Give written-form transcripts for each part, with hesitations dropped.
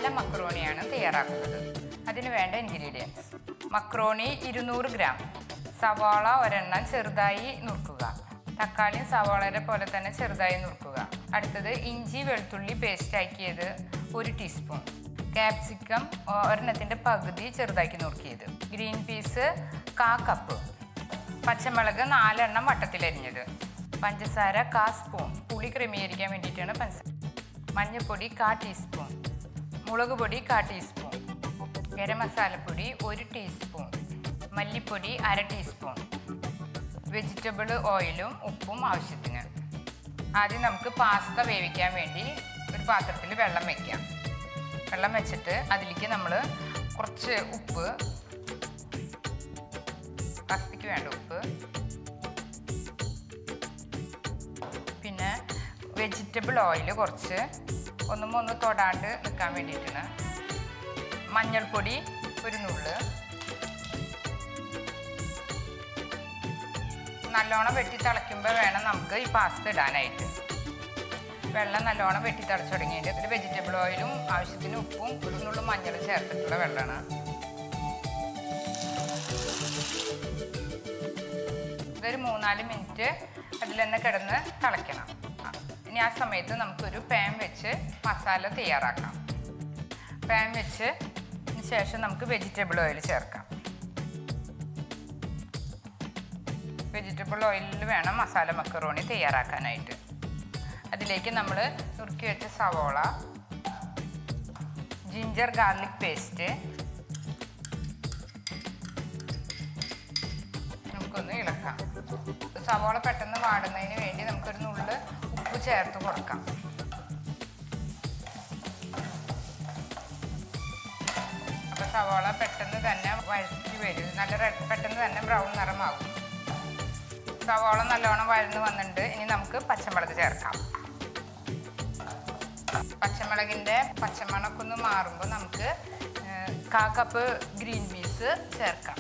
മസാല മക്രോണിയാണ് തയ്യാറാക്കുന്നത്. അതിന് വേണ്ട ഇൻഗ്രീഡിയൻസ്: മക്രോണി 200 ഗ്രാം, സവാള ഒരെണ്ണം ചെറുതായി നുറുക്കുക, തക്കാളിയും സവാളയുടെ പോലെ തന്നെ ചെറുതായി നുറുക്കുക. അടുത്തത് ഇഞ്ചി വെളുത്തുള്ളി പേസ്റ്റ് ആക്കിയത് 1 ടീസ്പൂൺ, ക്യാപ്സിക്കം ഒരെണ്ണത്തിൻ്റെ പകുതി ചെറുതാക്കി നുറുക്കിയത്, ഗ്രീൻ പീസ് 1/4 കപ്പ്, പച്ചമുളക് 4 എണ്ണം വട്ടത്തിലരിഞ്ഞത്, പഞ്ചസാര 1/4 സ്പൂൺ, പുളി ക്രമീകരിക്കാൻ വേണ്ടിയിട്ടാണ് പഞ്ചസാര, മഞ്ഞൾപ്പൊടി 1/4 ടീസ്പൂൺ, മുളക് പൊടി 1/4 ടീസ്പൂൺ, ഗരം മസാലപ്പൊടി 1 ടീസ്പൂൺ, മല്ലിപ്പൊടി 1/2 ടീസ്പൂൺ, വെജിറ്റബിൾ ഓയിലും ഉപ്പും ആവശ്യത്തിന്. ആദ്യം നമുക്ക് പാസ്ത വേവിക്കാൻ വേണ്ടി ഒരു പാത്രത്തിൽ വെള്ളം വയ്ക്കാം. വെള്ളം വെച്ചിട്ട് അതിലേക്ക് നമ്മൾ കുറച്ച് ഉപ്പ്, പാസ്തയ്ക്ക് വേണ്ട ഉപ്പ്, പിന്നെ വെജിറ്റബിൾ ഓയിൽ കുറച്ച്, ഒന്ന് തൊടാണ്ട് നിൽക്കാൻ വേണ്ടിയിട്ടാണ്, മഞ്ഞൾപ്പൊടി 1 നുള്ള്, നല്ലോണം വെട്ടി തിളയ്ക്കുമ്പോൾ വേണം നമുക്ക് ഈ പാസ്ത ഇടാനായിട്ട്. വെള്ളം നല്ലോണം വെട്ടി തിളച്ച് തുടങ്ങിയിട്ട് ഇതിൽ വെജിറ്റബിൾ ഓയിലും ആവശ്യത്തിന് ഉപ്പും 1 നുള്ള് മഞ്ഞൾ ചേർത്തിട്ടുള്ള വെള്ളമാണ്. ഇതൊരു 3-4 മിനിറ്റ് അതിൽ തന്നെ കിടന്ന് തിളയ്ക്കണം. ഇനി ആ സമയത്ത് നമുക്കൊരു പാൻ വെച്ച് മസാല തയ്യാറാക്കാം. പാൻ വെച്ച് ശേഷം നമുക്ക് വെജിറ്റബിൾ ഓയിൽ ചേർക്കാം. വെജിറ്റബിൾ ഓയിലിൽ വേണം മസാല മക്കറോണി തയ്യാറാക്കാനായിട്ട്. അതിലേക്ക് നമ്മൾ നുറുക്കി വെച്ച സവോള, ജിഞ്ചർ ഗാർലിക് പേസ്റ്റ് നമുക്കൊന്ന് ഇളക്കാം. സവോള പെട്ടെന്ന് വാടുന്നതിന് വേണ്ടി നമുക്കൊരു നുള്ള് ഉപ്പ് ചേർത്ത് കൊടുക്കാം. അപ്പോൾ സവോള പെട്ടെന്ന് തന്നെ വഴറ്റി വരും, നല്ല പെട്ടെന്ന് തന്നെ ബ്രൗൺ നിറമാകും. സവോള നല്ലോണം വഴന്ന് വന്നിട്ടുണ്ട്. ഇനി നമുക്ക് പച്ചമുളക് ചേർക്കാം. പച്ചമുളകിൻ്റെ പച്ചമണക്കൊന്ന് മാറുമ്പോൾ നമുക്ക് 1/4 കപ്പ് ഗ്രീൻ പീസ് ചേർക്കാം.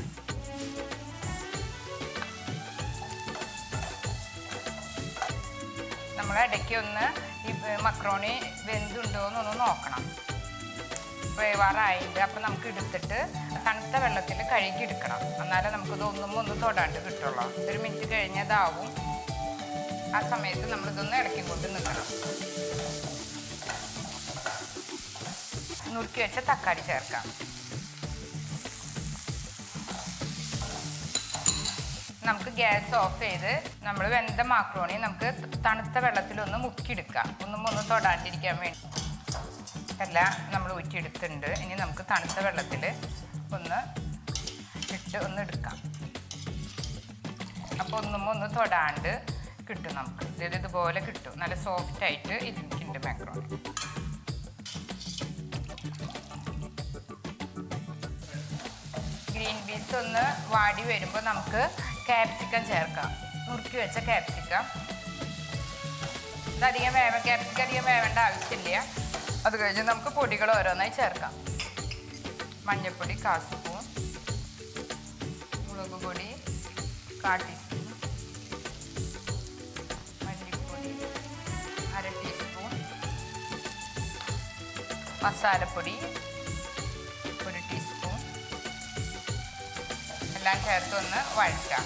നമ്മൾ ഇടയ്ക്ക് ഒന്ന് ഈ മക്രോണി വെന്തുണ്ടോ എന്നൊന്ന് നോക്കണം. വേവാറായിട്ട് അപ്പോൾ നമുക്ക് എടുത്തിട്ട് തണുത്ത വെള്ളത്തിൽ കഴുകിയെടുക്കണം. എന്നാലേ നമുക്കിത് ഒന്ന് തൊടാണ്ട് കിട്ടുള്ളൂ. 1 മിനിറ്റ് കഴിഞ്ഞതാവും. ആ സമയത്ത് നമ്മളിതൊന്ന് ഇളക്കിക്കൊണ്ട് നിൽക്കണം. നുറുക്കി വെച്ച തക്കാളി ചേർക്കാം. നമുക്ക് ഗ്യാസ് ഓഫ് ചെയ്ത് നമ്മൾ വെന്ത മാക്രോണി നമുക്ക് തണുത്ത വെള്ളത്തിലൊന്ന് മുക്കിയെടുക്കാം, ഒന്ന് തൊടാണ്ടിരിക്കാൻ വേണ്ടി. എല്ലാം നമ്മൾ ഊറ്റിയെടുത്തിട്ടുണ്ട്. ഇനി നമുക്ക് തണുത്ത വെള്ളത്തിൽ ഒന്ന് എടുക്കാം. അപ്പോൾ ഒന്ന് തൊടാണ്ട് കിട്ടും നമുക്ക്. ഇതുപോലെ കിട്ടും, നല്ല സോഫ്റ്റായിട്ട് ഇരിക്കുന്നുണ്ട് മാക്രോണി. ഗ്രീൻ പീസ് ഒന്ന് വാടി വരുമ്പോൾ നമുക്ക് ക്യാപ്സിക്കം ചേർക്കാം. നുറുക്കി വെച്ച ക്യാപ്സിക്കം. ക്യാപ്സിക്കം അധികം വേവേണ്ട ആവശ്യമില്ല. അത് കഴിഞ്ഞ് നമുക്ക് പൊടികൾ ഓരോന്നായി ചേർക്കാം. മഞ്ഞൾപ്പൊടി 1/4 സ്പൂൺ, മുളക് പൊടി 1/4 ടീസ്പൂൺ, മല്ലിപ്പൊടി 1/2 ടീസ്പൂൺ, മസാലപ്പൊടി 1 ടീസ്പൂൺ, എല്ലാം ചേർത്ത് ഒന്ന് വഴറ്റാം.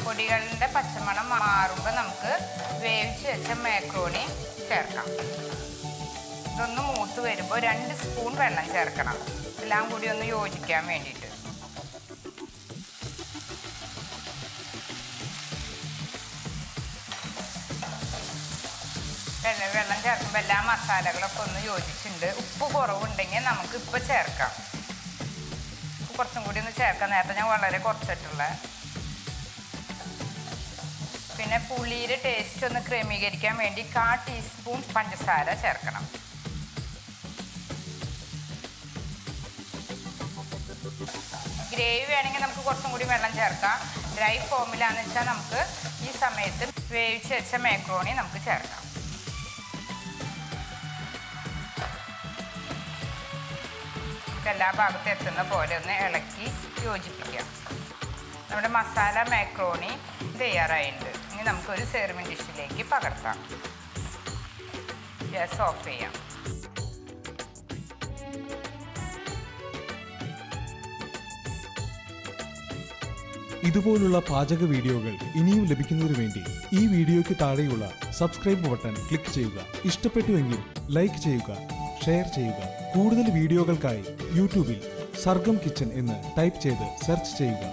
പൊടികളുടെ പച്ചമണം മാറുമ്പോൾ നമുക്ക് വേവിച്ച് വെച്ച മാക്രോണി ചേർക്കാം. ഇതൊന്ന് മൂത്ത് വരുമ്പോൾ 2 സ്പൂൺ വെള്ളം ചേർക്കണം, എല്ലാം കൂടി ഒന്ന് യോജിക്കാൻ വേണ്ടിയിട്ട്. വെള്ളം ചേർക്കുമ്പോൾ എല്ലാ മസാലകളൊക്കെ ഒന്ന് യോജിച്ചിട്ടുണ്ട്. ഉപ്പ് കുറവുണ്ടെങ്കിൽ നമുക്ക് ഇപ്പോൾ ചേർക്കാം. കുറച്ചും കൂടി ഒന്ന് ചേർക്കാം. നേരത്തെ ഞാൻ വളരെ കുറച്ചിട്ടുള്ള. പിന്നെ പുളിയുടെ ടേസ്റ്റ് ഒന്ന് ക്രമീകരിക്കാൻ വേണ്ടി 1/4 ടീസ്പൂൺ പഞ്ചസാര ചേർക്കണം. ഗ്രേവി വേണമെങ്കിൽ നമുക്ക് കുറച്ചും കൂടി വെള്ളം ചേർക്കാം. ഡ്രൈ ഫോമിലാണെന്ന് വെച്ചാൽ നമുക്ക് ഈ സമയത്ത് വേവിച്ച് വെച്ച മാക്രോണി നമുക്ക് ചേർക്കാം. എല്ലാ ഭാഗത്തും എത്തുന്ന പോലെ ഒന്ന് ഇളക്കി യോജിപ്പിക്കാം. നമ്മുടെ മസാല മാക്രോണി തയ്യാറായിട്ടുണ്ട്. ഇനി നമുക്കൊരു സെർവിങ് ഡിഷിലേക്ക് പകർത്താം. ഗ്യാസ് ഓഫ് ചെയ്യാം. ഇതുപോലുള്ള പാചക വീഡിയോകൾ ഇനിയും ലഭിക്കുന്നതിനു വേണ്ടി ഈ വീഡിയോയ്ക്ക് താഴെയുള്ള സബ്സ്ക്രൈബ് ബട്ടൺ ക്ലിക്ക് ചെയ്യുക. ഇഷ്ടപ്പെട്ടുവെങ്കിൽ ലൈക്ക് ചെയ്യുക, ഷെയർ ചെയ്യുക. കൂടുതൽ വീഡിയോകൾക്കായി യൂട്യൂബിൽ സർഗം കിച്ചൺ എന്ന് ടൈപ്പ് ചെയ്ത് സെർച്ച് ചെയ്യുക.